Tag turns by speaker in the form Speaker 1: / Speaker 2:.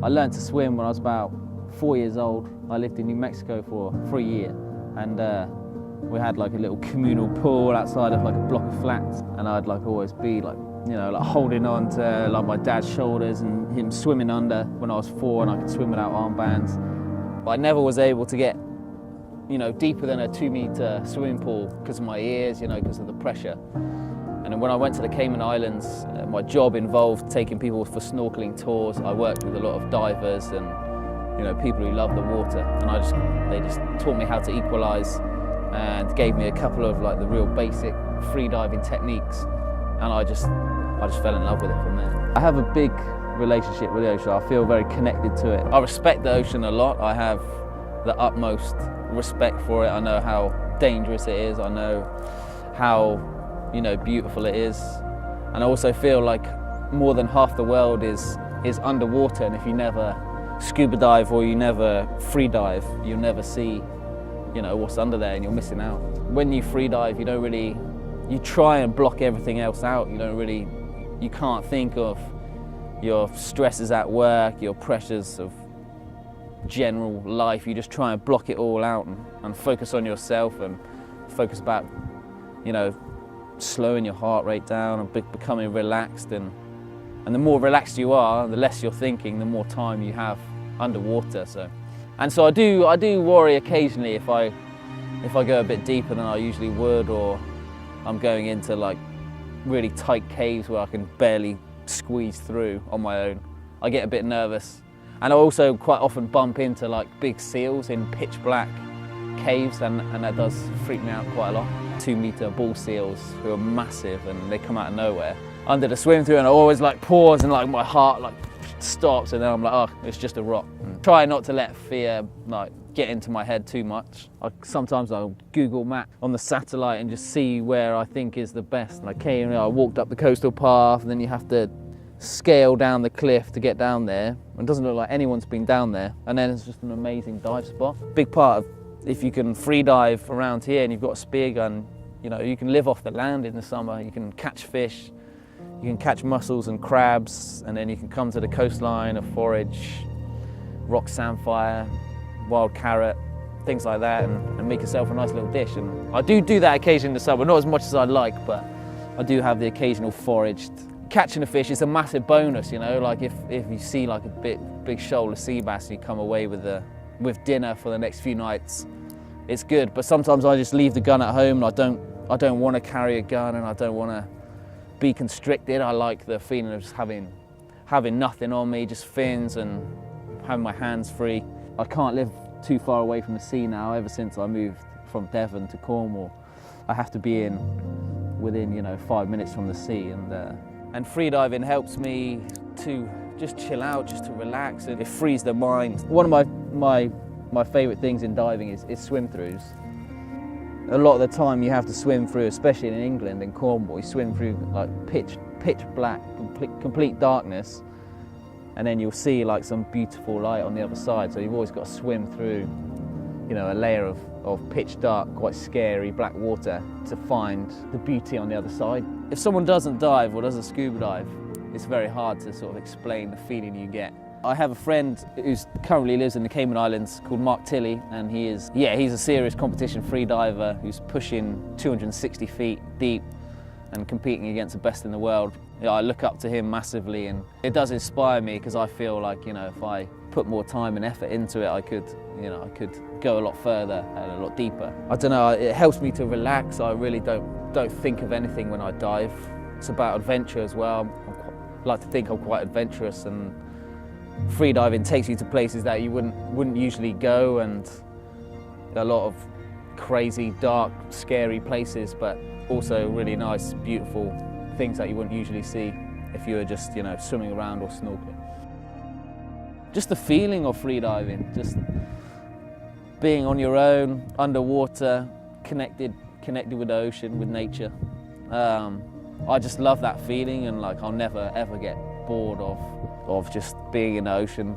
Speaker 1: I learned to swim when I was about 4 years old. I lived in New Mexico for a year, and we had like a little communal pool outside of like a block of flats, and I'd like always be like, you know, like holding on to like my dad's shoulders and him swimming under when I was 4, and I could swim without armbands. But I never was able to get, you know, deeper than a 2-meter swimming pool because of my ears, you know, because of the pressure. And then when I went to the Cayman Islands, my job involved taking people for snorkeling tours. I worked with a lot of divers and, you know, people who love the water, and they just taught me how to equalize and gave me a couple of like the real basic free diving techniques, and I just fell in love with it from there. I have a big relationship with the ocean. I feel very connected to it. I respect the ocean a lot. I have the utmost respect for it. I know how dangerous it is. I know how, you know, beautiful it is. And I also feel like more than half the world is underwater, and if you never scuba dive or you never free dive, you'll never see, you know, what's under there, and you're missing out. When you free dive, you try and block everything else out. You can't think of your stresses at work, your pressures of general life. You just try and block it all out and focus on yourself and focus about, you know, slowing your heart rate down and becoming relaxed. And the more relaxed you are, the less you're thinking, the more time you have underwater. So I do worry occasionally if I go a bit deeper than I usually would, or I'm going into like really tight caves where I can barely squeeze through on my own. I get a bit nervous. And I also quite often bump into like big seals in pitch black caves, and that does freak me out quite a lot. 2-meter bull seals who are massive, and they come out of nowhere under the swim through, and I always like pause and like my heart like stops, and then I'm like, oh, it's just a rock. Try not to let fear like get into my head too much. Sometimes I'll Google Map on the satellite and just see where I think is the best. Like occasionally I walked up the coastal path, and then you have to scale down the cliff to get down there. It doesn't look like anyone's been down there, and then it's just an amazing dive spot. Big part of, if you can free dive around here and you've got a spear gun, you know, you can live off the land in the summer. You can catch fish, you can catch mussels and crabs, and then you can come to the coastline and forage rock samphire, wild carrot, things like that, and make yourself a nice little dish. And I do that occasionally in the summer, not as much as I'd like, but I do have the occasional foraged. Catching a fish is a massive bonus, you know, like if you see like a big shoal of sea bass and you come away with dinner for the next few nights, it's good. But sometimes I just leave the gun at home, and I don't want to carry a gun, and I don't want to be constricted. I like the feeling of just having nothing on me, just fins, and having my hands free. I can't live too far away from the sea now. Ever since I moved from Devon to Cornwall, I have to be within, you know, 5 minutes from the sea, and freediving helps me to just chill out, just to relax, and it frees the mind. One of my favourite things in diving is swim-throughs. A lot of the time you have to swim through, especially in England, in Cornwall, you swim through like pitch black, complete darkness, and then you'll see like some beautiful light on the other side. So you've always got to swim through, you know, a layer of pitch dark, quite scary black water to find the beauty on the other side. If someone doesn't dive or doesn't scuba dive, it's very hard to sort of explain the feeling you get. I have a friend who currently lives in the Cayman Islands called Mark Tilley, and he's a serious competition free diver who's pushing 260 feet deep and competing against the best in the world. You know, I look up to him massively, and it does inspire me, because I feel like, you know, if I put more time and effort into it, I could go a lot further and a lot deeper. I don't know, it helps me to relax. I really don't think of anything when I dive. It's about adventure as well. I like to think I'm quite adventurous, and free diving takes you to places that you wouldn't usually go, and a lot of crazy, dark, scary places, but also really nice, beautiful things that you wouldn't usually see if you were just, you know, swimming around or snorkeling. Just the feeling of free diving, just being on your own, underwater, connected with the ocean, with nature. I just love that feeling, and like I'll never ever get bored of just being in the ocean.